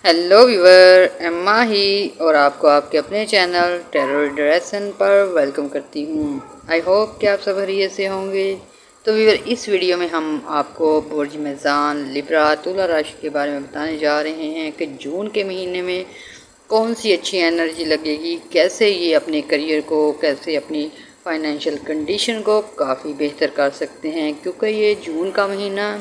Hello viewer, Emma ही और आपको आपके अपने चैनल टेरर डायरेक्शन पर वेलकम करती हूँ। आई होप कि आप सब खैरियत से होंगे। तो व्यूवर, इस वीडियो में हम आपको बुर्ज मेज़ान लिब्रा तुला राशि के बारे में बताने जा रहे हैं कि जून के महीने में कौन सी अच्छी एनर्जी लगेगी, कैसे ये अपने करियर को, कैसे अपनी फाइनेंशियल कंडीशन को काफ़ी बेहतर कर सकते हैं, क्योंकि ये जून का महीना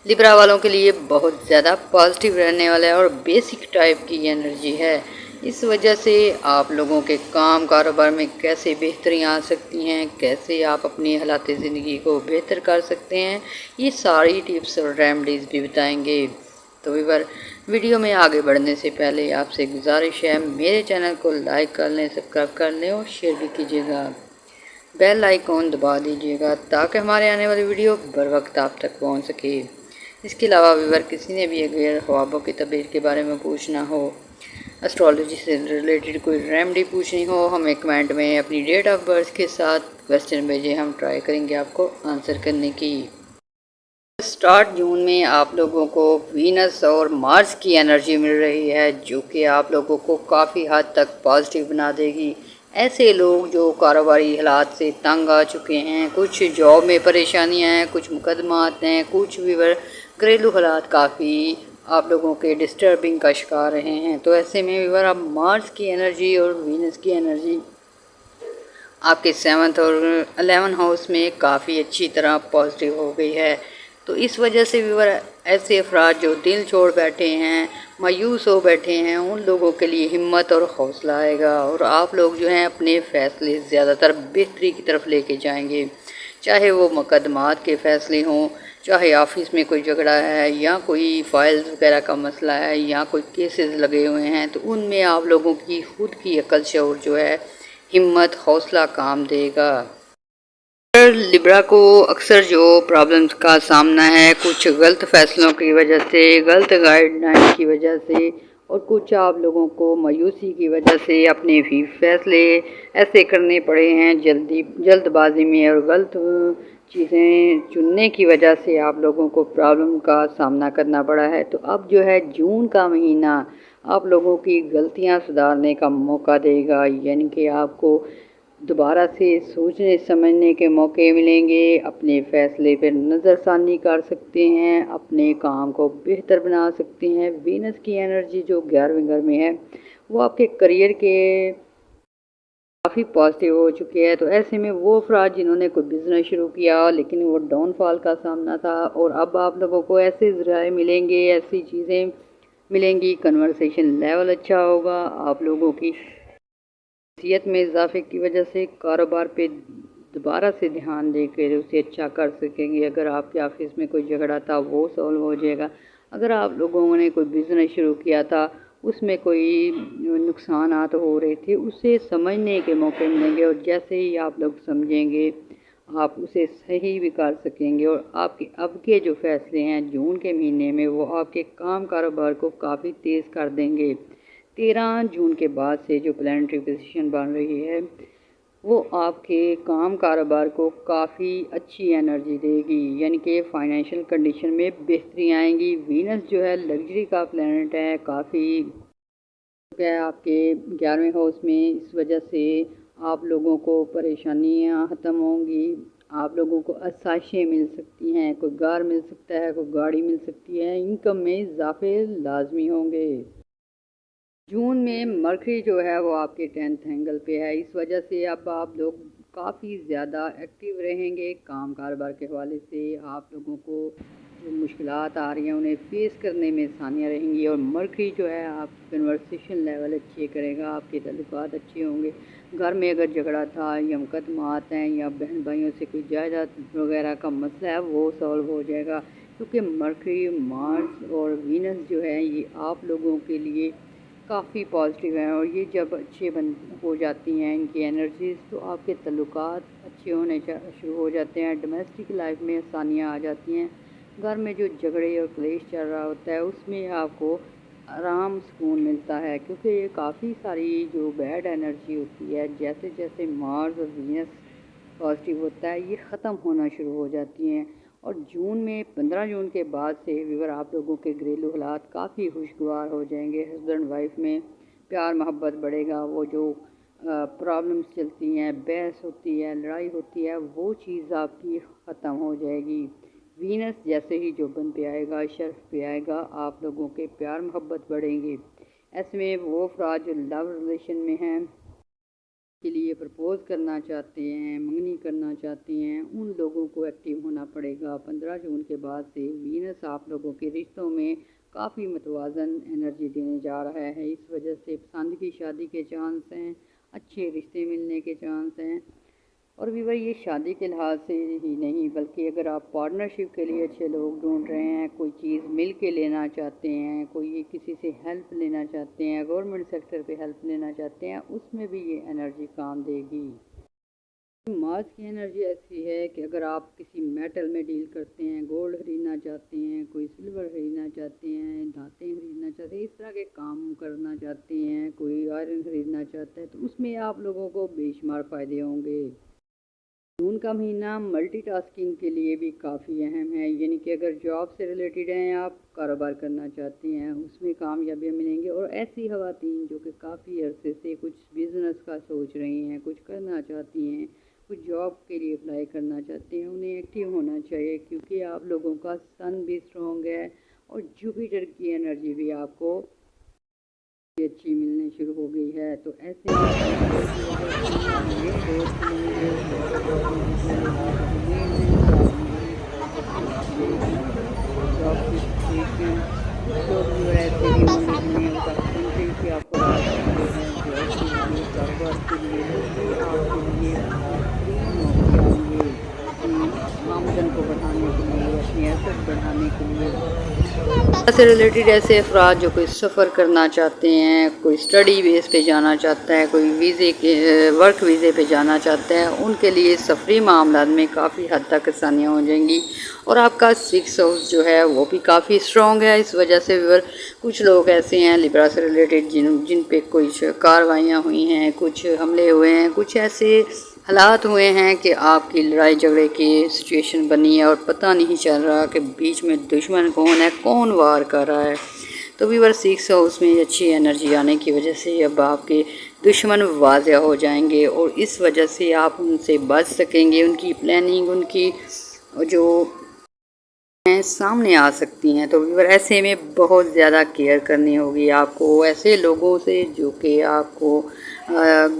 लिब्रा वालों के लिए बहुत ज़्यादा पॉजिटिव रहने वाला है और बेसिक टाइप की एनर्जी है। इस वजह से आप लोगों के काम कारोबार में कैसे बेहतरियाँ आ सकती हैं, कैसे आप अपनी हालात ज़िंदगी को बेहतर कर सकते हैं, ये सारी टिप्स और रेमेडीज़ भी बताएंगे। तो व्यूअर, वीडियो में आगे बढ़ने से पहले आपसे गुजारिश है, मेरे चैनल को लाइक कर लें, सब्सक्राइब कर लें और शेयर भी कीजिएगा। बेल आइकॉन दबा दीजिएगा ताकि हमारे आने वाली वीडियो बर वक्त आप तक पहुंच सके। इसके अलावा व्यूअर, किसी ने भी अगर ख्वाबों की तबीर के बारे में पूछना हो, एस्ट्रोलॉजी से रिलेटेड कोई रेमेडी पूछनी हो, हमें कमेंट में अपनी डेट ऑफ बर्थ के साथ क्वेश्चन भेजें, हम ट्राई करेंगे आपको आंसर करने की। स्टार्ट जून में आप लोगों को वीनस और मार्स की एनर्जी मिल रही है, जो कि आप लोगों को काफ़ी हद तक पॉजिटिव बना देगी। ऐसे लोग जो कारोबारी हालात से तंग आ चुके हैं, कुछ जॉब में परेशानियां हैं, कुछ मुकदमात हैं, कुछ भी घरेलू हालात काफ़ी आप लोगों के डिस्टर्बिंग का शिकार रहे हैं, तो ऐसे में भी अब मार्स की एनर्जी और वीनस की एनर्जी आपके 7th और 11 हाउस में काफ़ी अच्छी तरह पॉजिटिव हो गई है। तो इस वजह से व्यूअर, ऐसे अफराद जो दिल छोड़ बैठे हैं, मायूस हो बैठे हैं, उन लोगों के लिए हिम्मत और हौसला आएगा और आप लोग जो हैं अपने फ़ैसले ज़्यादातर बेहतरी की तरफ लेके जाएंगे। चाहे वो मुकदमात के फ़ैसले हों, चाहे ऑफिस में कोई झगड़ा है या कोई फाइल्स वगैरह का मसला है या कोई केसेस लगे हुए हैं, तो उनमें आप लोगों की खुद की अक्ल शऊर जो है, हिम्मत, हौसला काम देगा। लिब्रा को अक्सर जो प्रॉब्लम्स का सामना है, कुछ गलत फैसलों की वजह से, गलत गाइडलाइन की वजह से और कुछ आप लोगों को मायूसी की वजह से अपने भी फैसले ऐसे करने पड़े हैं जल्दबाजी में, और गलत चीज़ें चुनने की वजह से आप लोगों को प्रॉब्लम का सामना करना पड़ा है। तो अब जो है जून का महीना आप लोगों की गलतियां सुधारने का मौका देगा, यानी कि आपको दोबारा से सोचने समझने के मौके मिलेंगे, अपने फ़ैसले पर नज़रसानी कर सकते हैं, अपने काम को बेहतर बना सकते हैं। वीनस की एनर्जी जो 11वें घर में है, वो आपके करियर के काफ़ी पॉजिटिव हो चुकी है। तो ऐसे में वो अफराद जिन्होंने कोई बिज़नेस शुरू किया लेकिन वो डाउनफॉल का सामना था, और अब आप लोगों को ऐसे ज़राए मिलेंगे, ऐसी चीज़ें मिलेंगी, कन्वर्सेशन लेवल अच्छा होगा, आप लोगों की शख्सियत में इजाफे की वजह से कारोबार पे दोबारा से ध्यान देकर उसे अच्छा कर सकेंगे। अगर आपके ऑफिस में कोई झगड़ा था वो सॉल्व हो जाएगा। अगर आप लोगों ने कोई बिज़नेस शुरू किया था, उसमें कोई नुकसानात हो रहे थे, उसे समझने के मौके मिलेंगे और जैसे ही आप लोग समझेंगे आप उसे सही भी कर सकेंगे। और आपके अब के जो फैसले हैं जून के महीने में, वो आपके काम कारोबार को काफ़ी तेज़ कर देंगे। 13 जून के बाद से जो प्लानिटरी पोजीशन बन रही है, वो आपके काम कारोबार को काफ़ी अच्छी एनर्जी देगी, यानी कि फाइनेंशियल कंडीशन में बेहतरी आएंगी। वीनस जो है लग्जरी का प्लैनेट है, काफ़ी है आपके 11वें हाउस में। इस वजह से आप लोगों को परेशानियां ख़त्म होंगी, आप लोगों को आसाइशें मिल सकती हैं, कोई घर मिल सकता है, कोई गाड़ी मिल सकती है, इनकम में इजाफे लाजमी होंगे। जून में मरकरी जो है वो आपके 10th एंगल पे है, इस वजह से अब आप लोग काफ़ी ज़्यादा एक्टिव रहेंगे। काम कारोबार के हवाले से आप लोगों को जो मुश्किलात आ रही हैं उन्हें फेस करने में आसानियाँ रहेंगी, और मरकरी जो है आप कन्वर्सेशन लेवल अच्छे करेगा, आपके तल्लुकात अच्छे होंगे। घर में अगर झगड़ा था या मुकदमात हैं या बहन भाइयों से कोई जायदाद वगैरह का मसला है, वो सॉल्व हो जाएगा, क्योंकि मरकरी, मार्स और वीनस जो है ये आप लोगों के लिए काफ़ी पॉजिटिव हैं, और ये जब अच्छे हो जाती हैं इनकी एनर्जीज़, तो आपके तल्लुकात अच्छे होने शुरू हो जाते हैं, डोमेस्टिक लाइफ में आसानियाँ आ जाती हैं। घर में जो झगड़े और क्लेश चल रहा होता है उसमें आपको आराम सुकून मिलता है, क्योंकि ये काफ़ी सारी जो बैड एनर्जी होती है, जैसे जैसे मार्स और वीनस पॉजिटिव होता है, ये ख़त्म होना शुरू हो जाती हैं اور جون میں 15 جون کے بعد سے ویور آپ لوگوں کے گھریلو حالات کافی خوشگوار ہو جائیں گے. ہسبینڈ وائف میں پیار محبت بڑھے گا. وہ جو پرابلمس چلتی ہیں، بحث ہوتی ہے، لڑائی ہوتی ہے، وہ چیز آپ کی ختم ہو جائے گی. وینس جیسے ہی جو بن پہ آئے گا، شرف پہ آئے گا، آپ لوگوں کے پیار محبت بڑھیں گے. ایسے میں وہ افراد جو لو ریلیشن میں ہیں، کے لیے پرپوز کرنا چاہتے ہیں، منگنی کرنا چاہتے ہیں، ان لوگوں کو ایکٹیو ہونا پڑے گا. 15 جون کے بعد سے وینس آپ لوگوں کے رشتوں میں کافی متوازن انرجی دینے جا رہا ہے. اس وجہ سے پسند کی شادی کے چانس ہیں، اچھے رشتے ملنے کے چانس ہیں. اور بھی یہ شادی کے لحاظ سے ہی نہیں، بلکہ اگر آپ پارٹنرشپ کے لیے اچھے لوگ ڈھونڈ رہے ہیں، کوئی چیز مل کے لینا چاہتے ہیں، کوئی کسی سے ہیلپ لینا چاہتے ہیں، گورنمنٹ سیکٹر پہ ہیلپ لینا چاہتے ہیں، اس میں بھی یہ انرجی کام دے گی. مارس کی انرجی ایسی ہے کہ اگر آپ کسی میٹل میں ڈیل کرتے ہیں، گولڈ خریدنا چاہتے ہیں، کوئی سلور خریدنا چاہتے ہیں، دھاتیں خریدنا چاہتے ہیں، اس طرح کے کام کرنا چاہتے ہیں، کوئی آئرن خریدنا چاہتا ہے، تو اس میں آپ لوگوں کو بے شمار فائدے ہوں گے. جون کا مہینہ ملٹی ٹاسکنگ کے لیے بھی کافی اہم ہے. یعنی کہ اگر جاب سے ریلیٹڈ ہیں، آپ کاروبار کرنا چاہتے ہیں، اس میں کامیابیاں ملیں گے. اور ایسی خواتین جو کہ کافی عرصے سے کچھ بزنس کا سوچ رہی ہیں، کچھ کرنا چاہتی ہیں، کچھ جاب کے لیے اپلائی کرنا چاہتے ہیں، انہیں ایکٹیو ہونا چاہیے، کیونکہ آپ لوگوں کا سن بھی اسٹرانگ ہے اور جوپیٹر کی انرجی بھی آپ کو اچھی ملنے شروع ہو گئی ہے. تو ایسے نئے دوست ملیں گے، ملے گی، جاب کی سچویشن. کچھ لوگ بھی ایسے بھی ہوں گے جنہیں آؤٹ آف کنٹری سے آپ کو رابطے ہیں، جاب کے لیے، کاروبار کے لیے. تو یہ آپ کے لیے بہترین موقع آئیں گے اپنی آمدن کو بڑھانے کے لیے، اپنی ایسٹ بڑھانے کے لیے. سے ریلیٹڈ ایسے افراد جو کوئی سفر کرنا چاہتے ہیں، کوئی اسٹڈی بیس پہ جانا چاہتا ہے، کوئی ویزے کے ورک ویزے پہ جانا چاہتا ہے، ان کے لیے سفری معاملات میں کافی حد تک آسانیاں ہو جائیں گی. اور آپ کا 6 ہاؤس جو ہے وہ بھی کافی اسٹرانگ ہے. اس وجہ سے کچھ لوگ ایسے ہیں لبرا سے ریلیٹڈ جن پہ کچھ کارروائیاں ہوئی ہیں، کچھ حملے ہوئے ہیں، کچھ ایسے حالات ہوئے ہیں کہ آپ کی لڑائی جھگڑے کی سچویشن بنی ہے اور پتہ نہیں چل رہا کہ بیچ میں دشمن کون ہے، کون وار کر رہا ہے. تو ویور 6 ہاؤس میں اچھی انرجی آنے کی وجہ سے اب آپ کے دشمن واضح ہو جائیں گے اور اس وجہ سے آپ ان سے بچ سکیں گے. ان کی پلاننگ، ان کی جو سامنے آ سکتی ہیں. تو ویور ایسے میں بہت زیادہ کیئر کرنی ہوگی آپ کو ایسے لوگوں سے جو کہ آپ کو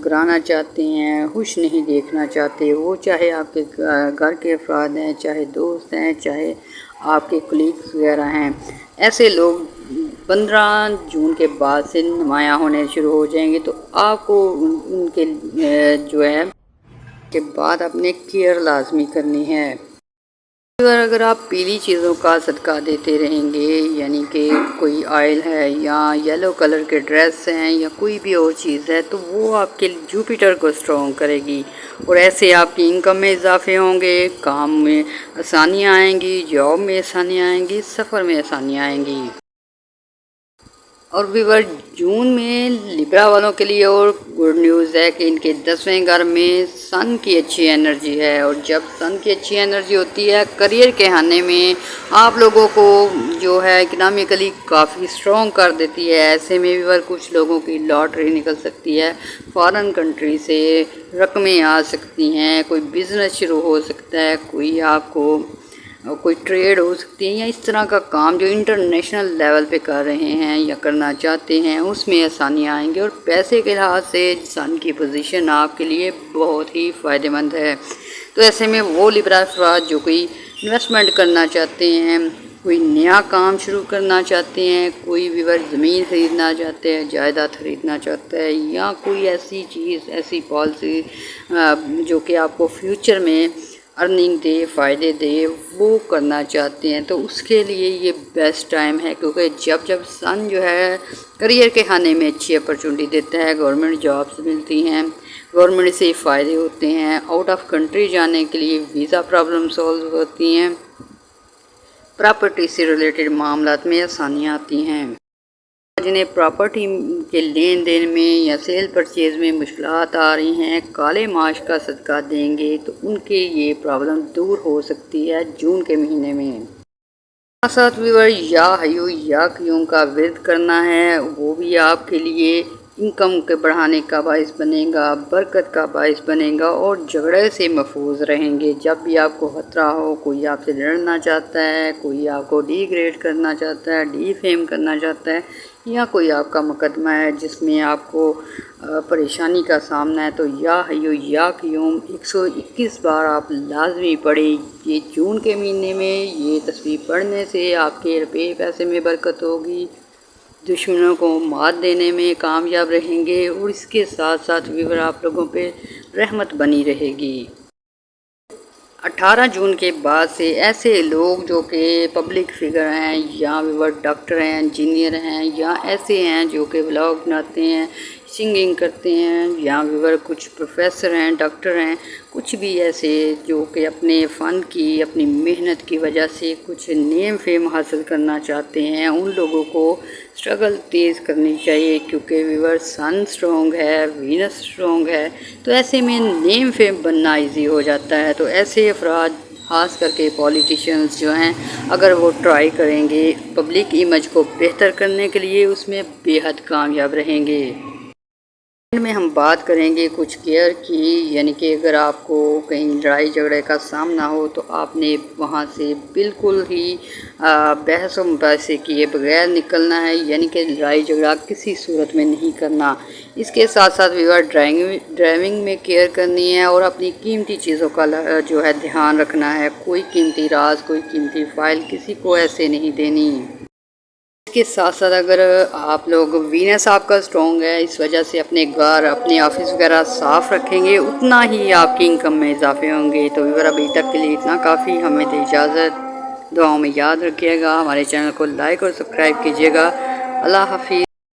گرانا چاہتے ہیں، خوش نہیں دیکھنا چاہتے. وہ چاہے آپ کے گھر کے افراد ہیں، چاہے دوست ہیں، چاہے آپ کے کلیگس وغیرہ ہیں. ایسے لوگ 15 جون کے بعد سے نمایاں ہونے شروع ہو جائیں گے. تو آپ کو ان کے جو ہے کے بعد اپنے کیئر لازمی کرنی ہے. اگر آپ پیلی چیزوں کا صدقہ دیتے رہیں گے، یعنی کہ کوئی آئل ہے یا یلو کلر کے ڈریس ہیں یا کوئی بھی اور چیز ہے، تو وہ آپ کے جوپیٹر کو اسٹرانگ کرے گی اور ایسے آپ کی انکم میں اضافے ہوں گے، کام میں آسانیاں آئیں گی، جاب میں آسانیاں آئیں گی، سفر میں آسانیاں آئیں گی. اور ویور جون میں لبرا والوں کے لیے اور گڈ نیوز ہے کہ ان کے 10ویں گھر میں سن کی اچھی انرجی ہے. اور جب سن کی اچھی انرجی ہوتی ہے کریئر کے آنے میں آپ لوگوں کو جو ہے اکنامکلی کافی اسٹرانگ کر دیتی ہے. ایسے میں ویور کچھ لوگوں کی لاٹری نکل سکتی ہے، فارن کنٹری سے رقمیں آ سکتی ہیں، کوئی بزنس شروع ہو سکتا ہے، کوئی ٹریڈ ہو سکتی ہے، یا اس طرح کا کام جو انٹرنیشنل لیول پہ کر رہے ہیں یا کرنا چاہتے ہیں، اس میں آسانیاں آئیں گی. اور پیسے کے لحاظ سے سن کی پوزیشن آپ کے لیے بہت ہی فائدہ مند ہے. تو ایسے میں وہ لبرا افراد جو کوئی انویسٹمنٹ کرنا چاہتے ہیں، کوئی نیا کام شروع کرنا چاہتے ہیں، کوئی ویور زمین خریدنا چاہتے ہیں، جائیداد خریدنا چاہتا ہے، یا کوئی ایسی چیز، ایسی پالیسی جو کہ آپ کو فیوچر میں ارننگ دے، فائدے دے، وہ کرنا چاہتے ہیں، تو اس کے لیے یہ بیسٹ ٹائم ہے. کیونکہ جب سن جو ہے کریئر کے کھانے میں اچھی اپرچونٹی دیتا ہے، گورنمنٹ جابس ملتی ہیں، گورنمنٹ سے فائدے ہوتے ہیں، آؤٹ آف کنٹری جانے کے لیے ویزا پرابلم سولو ہوتی ہیں، پراپرٹی سے ریلیٹڈ معاملات میں آسانیاں آتی ہیں. जिन्हें प्रॉपर्टी के लेन देन में या सेल परचेज़ में मुश्किलात आ रही हैं, काले माश का सदका देंगे तो उनके ये प्रॉब्लम दूर हो सकती है जून के महीने में। साथ व्यूअर या हय्यू या क़य्यूम का विर्द करना है, वो भी आपके लिए इनकम के बढ़ाने का बाइस बनेगा, बरकत का बाइस बनेगा और झगड़े से महफूज रहेंगे। जब भी आपको खतरा हो, कोई आपसे लड़ना चाहता है, कोई आपको डिग्रेड करना चाहता है, डिफेम करना चाहता है, या कोई आपका मुकदमा है जिसमें आपको परेशानी का सामना है, तो या हय्यू या क़य्यूम 121 बार आप लाजमी पढ़ें। ये जून के महीने में ये तस्बीह पढ़ने से आपके रुपये पैसे में बरकत होगी, दुश्मनों को मात देने में कामयाब रहेंगे और इसके साथ साथ व्यूअर आप लोगों पे रहमत बनी रहेगी। 18 जून के बाद से ऐसे लोग जो कि पब्लिक फिगर हैं या व्यूअर डॉक्टर हैं, इंजीनियर हैं, या ऐसे हैं जो कि व्लॉग बनाते हैं, सिंगिंग करते हैं, या व्यूअर कुछ प्रोफेसर हैं, डॉक्टर हैं, कुछ भी ऐसे जो कि अपने फ़न की, अपनी मेहनत की वजह से कुछ नेम फेम हासिल करना चाहते हैं, उन लोगों को स्ट्रगल तेज़ करनी चाहिए, क्योंकि व्यूअर सन स्ट्रॉन्ग है, वीनस स्ट्रॉन्ग है, तो ऐसे में नेम फेम बनना इजी हो जाता है। तो ऐसे अफराद ख़ास करके पॉलिटिशियंस जो हैं, अगर वो ट्राई करेंगे पब्लिक इमेज को बेहतर करने के लिए, उसमें बेहद कामयाब रहेंगे। में हम बात करेंगे कुछ केयर की, यानी कि अगर आपको कहीं लड़ाई झगड़े का सामना हो तो आपने वहां से बिल्कुल ही बहस व मुबाहिसे किए बगैर निकलना है, यानी कि लड़ाई झगड़ा किसी सूरत में नहीं करना। इसके साथ साथ व्यूअर ड्राइविंग में केयर करनी है और अपनी कीमती चीज़ों का जो है ध्यान रखना है। कोई कीमती राज, कोई कीमती फ़ाइल किसी को ऐसे नहीं देनी। इसके साथ साथ अगर आप लोग वीनस आपका स्ट्रॉन्ग है, इस वजह से अपने घर, अपने ऑफिस वगैरह साफ़ रखेंगे, उतना ही आपकी इनकम में इजाफे होंगे। तो व्यूअर अभी तक के लिए इतना काफ़ी, हमें दे इजाज़त। दुआओं में याद रखिएगा, हमारे चैनल को लाइक और सब्सक्राइब कीजिएगा। अल्लाह हाफिज़।